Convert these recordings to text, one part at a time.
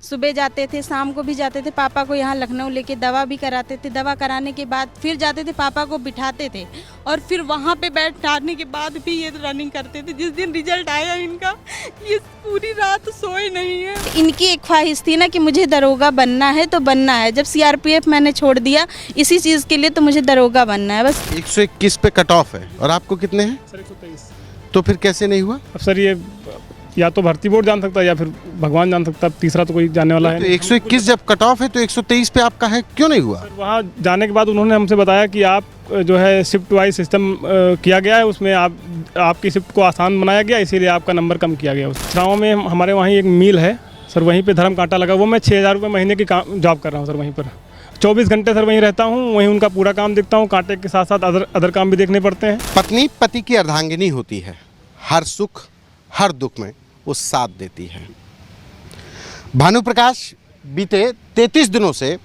सुबह जाते थे, शाम को भी जाते थे, पापा को यहाँ लखनऊ लेके दवा भी कराते थे। दवा कराने के बाद फिर जाते थे, पापा को बिठाते थे और फिर वहाँ पे बैठाने के बाद भी ये रनिंग करते थे। जिस दिन रिजल्ट आया इनका, ये पूरी रात सोए नहीं है। इनकी एक ख्वाहिश थी ना कि मुझे दरोगा बनना है तो बनना है। जब सीआरपीएफ मैंने छोड़ दिया इसी चीज़ के लिए, तो मुझे दरोगा बनना है बस। 121 पे कट ऑफ है और आपको कितने हैं? सर 123। तो फिर कैसे नहीं हुआ? अब सर ये या तो भर्ती बोर्ड जान सकता है या फिर भगवान जान सकता है, तीसरा तो कोई जानने वाला है तो नहीं। 121 जब कट ऑफ है तो 123 पे आपका है, क्यों नहीं हुआ? सर वहाँ जाने के बाद उन्होंने हमसे बताया कि आप जो है शिफ्ट वाइज सिस्टम किया गया है, उसमें आपकी शिफ्ट को आसान बनाया गया, इसीलिए आपका नंबर कम किया गया। उस छाँव में हमारे वहीं एक मिल है सर, वहीं पर धर्म कांटा लगा, वो मैं 6,000 रुपये महीने की जॉब कर रहा हूँ सर। वहीं पर 24 घंटे सर वहीं रहता हूँ, वहीं उनका पूरा काम देखता हूँ। कांटे के साथ साथ अदर काम भी देखने पड़ते हैं। पत्नी पति की अर्धांगिनी होती है, हर सुख हर दुख में वो साथ देती है। भानु प्रकाश बीते 33 दिनों से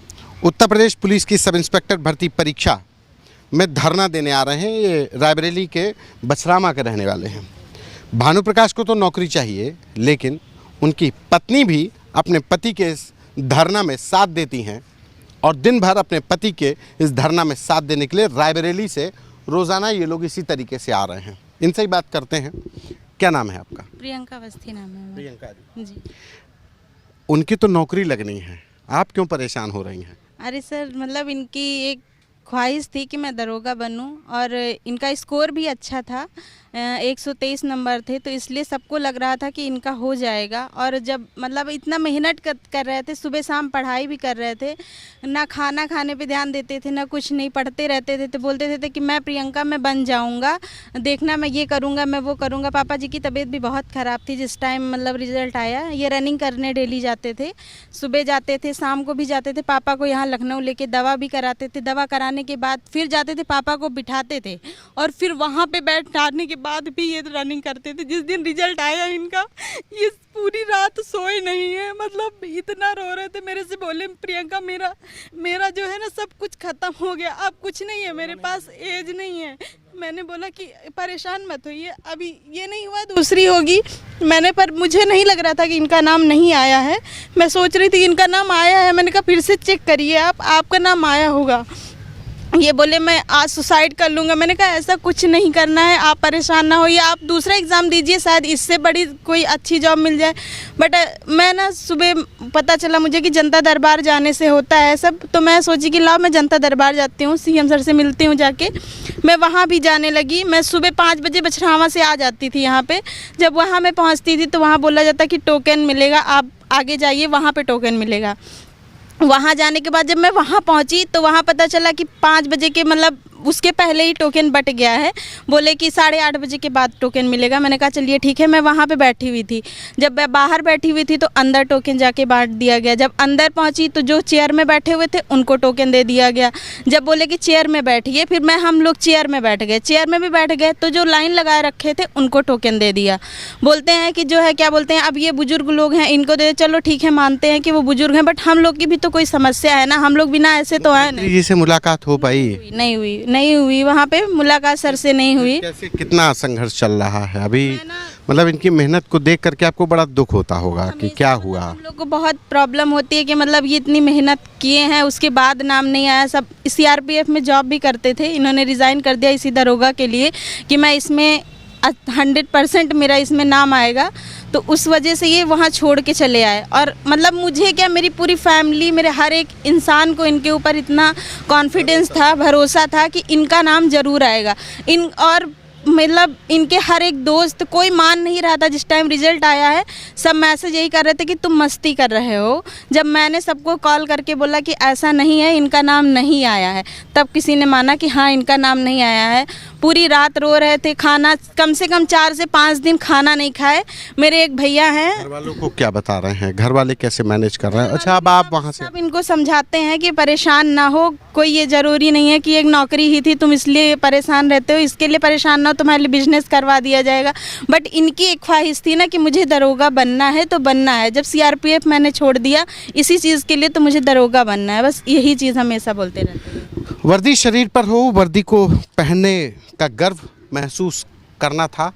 उत्तर प्रदेश पुलिस की सब इंस्पेक्टर भर्ती परीक्षा में धरना देने आ रहे हैं। ये रायबरेली के बछरामा के रहने वाले हैं। भानु प्रकाश को तो नौकरी चाहिए, लेकिन उनकी पत्नी भी अपने पति के इस धरना में साथ देती हैं और दिन भर अपने पति के इस धरना में साथ देने के लिए रायबरेली से रोज़ाना ये लोग इसी तरीके से आ रहे हैं। इनसे ही बात करते हैं। क्या नाम है आपका? प्रियंका अवस्थी नाम है। प्रियंका जी। उनकी तो नौकरी लगनी है, आप क्यों परेशान हो रही हैं? अरे सर, मतलब इनकी एक ख्वाहिश थी कि मैं दरोगा बनूं और इनका स्कोर भी अच्छा था, 123 नंबर थे, तो इसलिए सबको लग रहा था कि इनका हो जाएगा। और जब मतलब इतना मेहनत कर रहे थे, सुबह शाम पढ़ाई भी कर रहे थे, ना खाना खाने पे ध्यान देते थे ना कुछ नहीं, पढ़ते रहते थे। तो बोलते थे कि मैं प्रियंका मैं बन जाऊंगा, देखना मैं ये करूंगा मैं वो करूंगा। पापा जी की तबीयत भी बहुत ख़राब थी जिस टाइम मतलब रिजल्ट आया। ये रनिंग करने डेली जाते थे, सुबह जाते थे, शाम को भी जाते थे, पापा को यहाँ लखनऊ लेके दवा भी कराते थे। दवा कराने के बाद फिर जाते थे, पापा को बिठाते थे और फिर वहाँ पे बैठाने के बाद भी ये रनिंग करते थे। जिस दिन रिजल्ट आया इनका, ये पूरी रात सोए नहीं है, मतलब इतना रो रहे थे। मेरे से बोले प्रियंका मेरा जो है ना सब कुछ खत्म हो गया, अब कुछ नहीं है मेरे पास, एज नहीं है। मैंने बोला कि परेशान मत होइए, अभी ये नहीं हुआ दूसरी होगी। पर मुझे नहीं लग रहा था कि इनका नाम नहीं आया है। मैं सोच रही थी इनका नाम आया है, मैंने कहा फिर से चेक करिए आपका नाम आया होगा। ये बोले मैं आज सुसाइड कर लूँगा। मैंने कहा ऐसा कुछ नहीं करना है, आप परेशान ना होइए, आप दूसरा एग्ज़ाम दीजिए, शायद इससे बड़ी कोई अच्छी जॉब मिल जाए। बट मैं ना सुबह पता चला मुझे कि जनता दरबार जाने से होता है सब, तो मैं सोची कि लाओ मैं जनता दरबार जाती हूँ, सीएम सर से मिलती हूँ जाके। मैं वहाँ भी जाने लगी। मैं सुबह 5 बजे बछरावा से आ जाती थी यहाँ पर। जब वहाँ मैं पहुँचती थी तो वहाँ बोला जाता कि टोकन मिलेगा, आप आगे जाइए वहाँ पर टोकन मिलेगा। वहाँ जाने के बाद जब मैं वहाँ पहुँची तो वहाँ पता चला कि 5 बजे के मतलब उसके पहले ही टोकन बट गया है। बोले कि 8:30 बजे के बाद टोकन मिलेगा। मैंने कहा चलिए ठीक है। मैं वहाँ पे बैठी हुई थी। जब मैं बाहर बैठी हुई थी तो अंदर टोकन जाके बांट दिया गया। जब अंदर पहुँची तो जो चेयर में बैठे हुए थे उनको टोकन दे दिया गया। जब बोले कि चेयर में बैठिए, फिर हम लोग चेयर में बैठ गए। चेयर में भी बैठ गए तो जो लाइन लगाए रखे थे उनको टोकन दे दिया। बोलते हैं कि जो है क्या बोलते हैं, अब ये बुजुर्ग लोग हैं इनको दे। चलो ठीक है, मानते हैं कि वो बुजुर्ग हैं, बट हम लोग की भी तो कोई समस्या है ना, हम लोग बिना ऐसे तो है नहीं। जी से मुलाकात हो पाई? नहीं हुई वहाँ पे मुलाकात सर से नहीं हुई। कैसे कितना संघर्ष चल रहा है अभी? मतलब इनकी मेहनत को देख करके आपको बड़ा दुख होता होगा कि क्या हुआ? हम लोग को बहुत प्रॉब्लम होती है कि मतलब ये इतनी मेहनत किए हैं उसके बाद नाम नहीं आया। सब सीआरपीएफ में जॉब भी करते थे, इन्होंने रिज़ाइन कर दिया इसी दरोगा के लिए कि मैं इसमें 100% मेरा इसमें नाम आएगा, तो उस वजह से ये वहाँ छोड़ के चले आए। और मतलब मुझे क्या, मेरी पूरी फैमिली, मेरे हर एक इंसान को इनके ऊपर इतना कॉन्फिडेंस था, भरोसा था कि इनका नाम ज़रूर आएगा। और मतलब इनके हर एक दोस्त, कोई मान नहीं रहा था जिस टाइम रिजल्ट आया है। सब मैसेज यही कर रहे थे कि तुम मस्ती कर रहे हो। जब मैंने सबको कॉल करके बोला कि ऐसा नहीं है, इनका नाम नहीं आया है, तब किसी ने माना कि हाँ इनका नाम नहीं आया है। पूरी रात रो रहे थे, खाना कम से कम 4 से 5 दिन खाना नहीं खाए। मेरे एक भैया हैं। घर वालों को क्या बता रहे हैं? घर वाले कैसे मैनेज कर रहे हैं? अच्छा, अब आप वहाँ से सब इनको समझाते हैं कि परेशान ना हो, कोई ये ज़रूरी नहीं है कि एक नौकरी ही थी तुम इसलिए परेशान रहते हो, इसके लिए परेशान ना हो, तुम्हारे लिए बिजनेस करवा दिया जाएगा। बट इनकी एक ख्वाहिश थी ना कि मुझे दरोगा बनना है तो बनना है। जब सीआरपीएफ मैंने छोड़ दिया इसी चीज़ के लिए, तो मुझे दरोगा बनना है, बस यही चीज़ हमेशा बोलते रहते हैं। वर्दी शरीर पर हो, वर्दी को पहनने का गर्व महसूस करना था,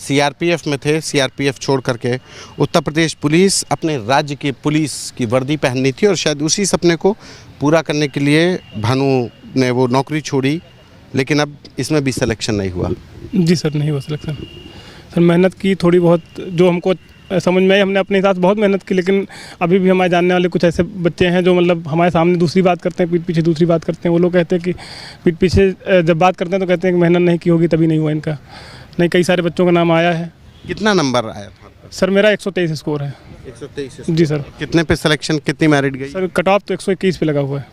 सीआरपीएफ में थे, सीआरपीएफ छोड़ करके उत्तर प्रदेश पुलिस अपने राज्य की पुलिस की वर्दी पहननी थी और शायद उसी सपने को पूरा करने के लिए भानु ने वो नौकरी छोड़ी, लेकिन अब इसमें भी सिलेक्शन नहीं हुआ। जी सर, नहीं हुआ सिलेक्शन। सर मेहनत की थोड़ी बहुत, जो हमको समझ में आई, हमने अपने हिसाब से बहुत मेहनत की, लेकिन अभी भी हमारे जानने वाले कुछ ऐसे बच्चे हैं जो मतलब हमारे सामने दूसरी बात करते हैं, पीठ पीछे दूसरी बात करते हैं। वो लोग कहते हैं कि पीठ पीछे जब बात करते हैं तो कहते हैं कि मेहनत नहीं की होगी तभी नहीं हुआ इनका। नहीं, कई सारे बच्चों का नाम आया है। कितना नंबर आया था? सर मेरा 123 स्कोर है। 123। जी सर। कितने पे सिलेक्शन, कितनी मेरिट गई? सर कट ऑफ तो 121 पे लगा हुआ है।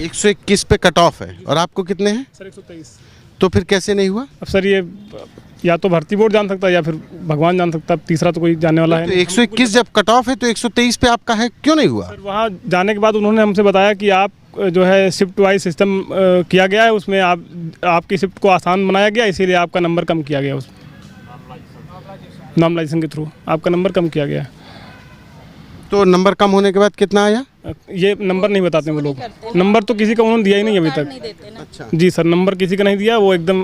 121 पे कट ऑफ है और आपको कितने हैं? सर 123। तो फिर कैसे नहीं हुआ? अब सर ये या तो भर्ती बोर्ड जान सकता है या फिर भगवान जान सकता है, तीसरा तो कोई जानने वाला है तो नहीं। 121 जब कट ऑफ है तो 123 पे आपका है, क्यों नहीं हुआ? सर वहाँ जाने के बाद उन्होंने हमसे बताया कि आप जो है शिफ्ट वाइज सिस्टम किया गया है, उसमें आपकी शिफ्ट को आसान बनाया गया, इसीलिए आपका नंबर कम किया गया। उसमें नॉर्मलाइजेशन के थ्रू आपका नंबर कम किया गया है। तो नंबर कम होने के बाद कितना आया? ये नंबर नहीं बताते वो लोग। नंबर तो किसी का उन्होंने दिया ही नहीं अभी तक। अच्छा। जी सर, नंबर किसी का नहीं दिया। वो एकदम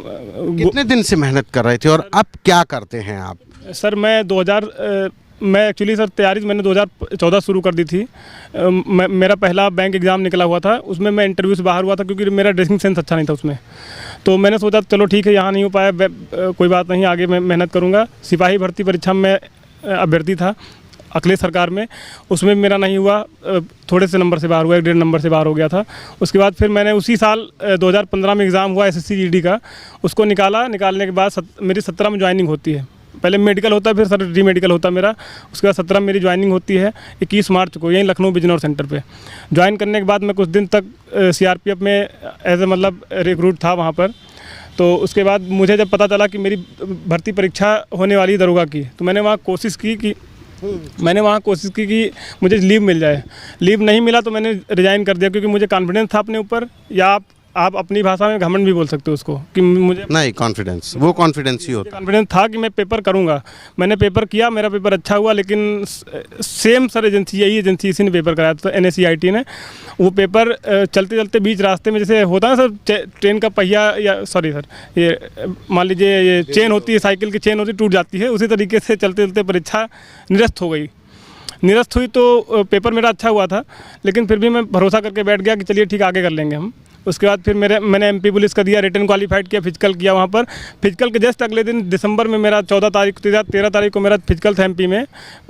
कितने दिन से मेहनत कर रहे थे और अब क्या करते हैं आप? सर मैं एक्चुअली सर तैयारी मैंने 2014 शुरू कर दी थी। मेरा पहला बैंक एग्ज़ाम निकला हुआ था, उसमें मैं इंटरव्यू से बाहर हुआ था क्योंकि मेरा ड्रेसिंग सेंस अच्छा नहीं था उसमें। तो मैंने सोचा चलो ठीक है, यहाँ नहीं हो पाया, कोई बात नहीं, आगे मैं मेहनत करूँगा। सिपाही भर्ती परीक्षा में अभ्यर्थी था अखिलेश सरकार में, उसमें मेरा नहीं हुआ, थोड़े से नंबर से बाहर हुआ, 1.5 नंबर से बाहर हो गया था। उसके बाद फिर मैंने उसी साल 2015 में एग्ज़ाम हुआ SSC GD का, उसको निकालने के बाद मेरी 17 में ज्वाइनिंग होती है। पहले मेडिकल होता है, फिर सर री मेडिकल होता है मेरा। उसके बाद 17 में मेरी ज्वाइनिंग होती है, 21 मार्च को, यहीं लखनऊ बिजनौर सेंटर पे ज्वाइन करने के बाद मैं कुछ दिन तक CRPF में एज ए मतलब रिक्रूट था वहाँ पर। तो उसके बाद मुझे जब पता चला कि मेरी भर्ती परीक्षा होने वाली दरोगा की, तो मैंने वहाँ कोशिश की कि मुझे लीव मिल जाए। लीव नहीं मिला तो मैंने रिज़ाइन कर दिया, क्योंकि मुझे कॉन्फिडेंस था अपने ऊपर, या आप अपनी भाषा में घमंड भी बोल सकते हो उसको, कि मुझे नहीं, कॉन्फिडेंस, वो कॉन्फिडेंस ही होता है। कॉन्फिडेंस था कि मैं पेपर करूंगा। मैंने पेपर किया, मेरा पेपर अच्छा हुआ, लेकिन सेम सर यही एजेंसी इसी ने पेपर कराया था, NSCIT ने। वो पेपर चलते चलते बीच रास्ते में, जैसे होता है सर ट्रेन का पहिया, या सॉरी सर, ये मान लीजिए ये चेन होती है, साइकिल की चेन होती है, टूट जाती है, उसी तरीके से चलते चलते परीक्षा निरस्त हो गई। निरस्त हुई तो पेपर मेरा अच्छा हुआ था, लेकिन फिर भी मैं भरोसा करके बैठ गया कि चलिए ठीक, आगे कर लेंगे हम। उसके बाद फिर मैंने MP पुलिस का दिया, रिटर्न क्वालिफाइड किया, फिजिकल किया वहाँ पर। फिजिकल के जस्ट अगले दिन दिसंबर में मेरा 13 तारीख को मेरा फिजिकल था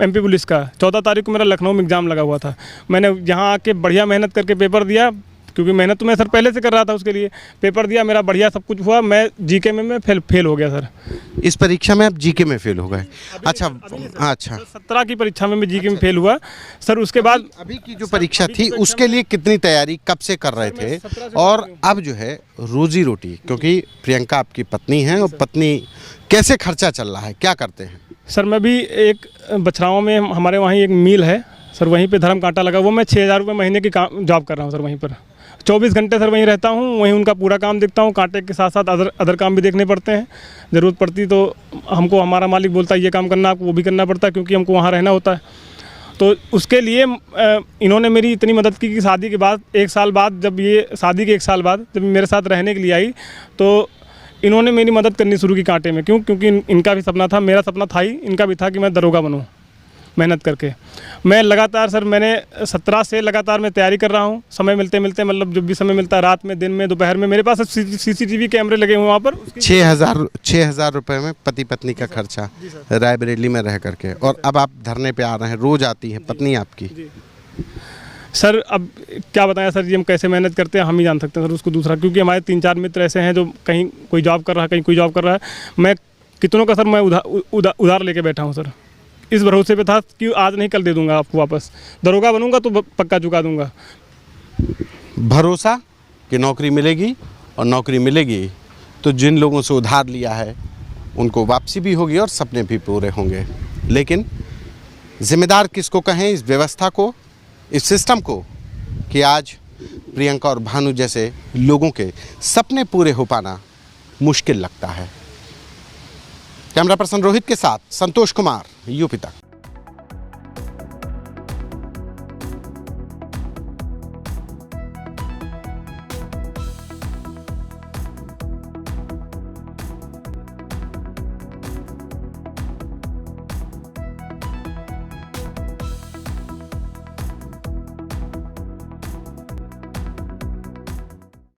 MP पुलिस का। 14 तारीख को मेरा लखनऊ में एग्ज़ाम लगा हुआ था। मैंने यहाँ आके बढ़िया मेहनत करके पेपर दिया, क्योंकि मेहनत तो मैं सर पहले से कर रहा था उसके लिए। पेपर दिया, मेरा बढ़िया सब कुछ हुआ। मैं GK में फेल हो गया सर। इस परीक्षा में आप GK में फेल हो गए? अच्छा, अच्छा। 17 की परीक्षा में मैं GK में फेल हुआ सर। उसके बाद अभी की जो परीक्षा थी उसके लिए कितनी तैयारी कब से कर रहे थे? और अब जो है रोजी रोटी, क्योंकि प्रियंका आपकी पत्नी है, और पत्नी कैसे खर्चा चल रहा है, क्या करते हैं? सर मैं भी एक बछराओं में हमारे वहाँ एक मिल है सर, वहीं पे धर्म कांटा लगा, वो मैं 6,000 रुपये महीने की जॉब कर रहा हूँ सर। वहीं पर 24 घंटे सर वहीं रहता हूँ, वहीं उनका पूरा काम देखता हूँ। कांटे के साथ साथ अदर काम भी देखने पड़ते हैं। ज़रूरत पड़ती तो हमको हमारा मालिक बोलता है ये काम करना आपको, वो भी करना पड़ता है, क्योंकि हमको वहाँ रहना होता है। तो उसके लिए इन्होंने मेरी इतनी मदद की कि शादी के बाद 1 साल बाद, जब ये शादी के 1 साल बाद जब मेरे साथ रहने के लिए आई, तो इन्होंने मेरी मदद करनी शुरू की कांटे में। क्योंकि इनका भी सपना था, मेरा सपना था ही, इनका भी था कि मैं दरोगा बनूँ। मेहनत करके मैं लगातार सर, मैंने 17 से लगातार मैं तैयारी कर रहा हूँ। समय मिलते मतलब जब भी समय मिलता है, रात में, दिन में, दोपहर में, मेरे पास CCTV कैमरे लगे हुए वहाँ पर। 6,000 रुपये में पति पत्नी का खर्चा, रायबरेली में रह करके, और अब आप धरने पे आ रहे हैं। रोज आती है पत्नी आपकी? सर अब क्या बताएं सर जी, हम कैसे मेहनत करते हैं हम ही जान सकते हैं सर उसको। दूसरा, क्योंकि हमारे 3-4 मित्र ऐसे हैं जो कहीं कोई जॉब कर रहा है, कहीं कोई जॉब कर रहा है। मैं कितनों का सर मैं उधार लेके बैठा हूँ सर। इस भरोसे पे था कि आज नहीं कल दे दूंगा आपको वापस, दरोगा बनूंगा तो पक्का चुका दूंगा। भरोसा कि नौकरी मिलेगी, और नौकरी मिलेगी तो जिन लोगों से उधार लिया है उनको वापसी भी होगी और सपने भी पूरे होंगे। लेकिन जिम्मेदार किसको कहें, इस व्यवस्था को, इस सिस्टम को, कि आज प्रियंका और भानु जैसे लोगों के सपने पूरे हो पाना मुश्किल लगता है। कैमरा पर्सन रोहित के साथ संतोष कुमार, UP तक।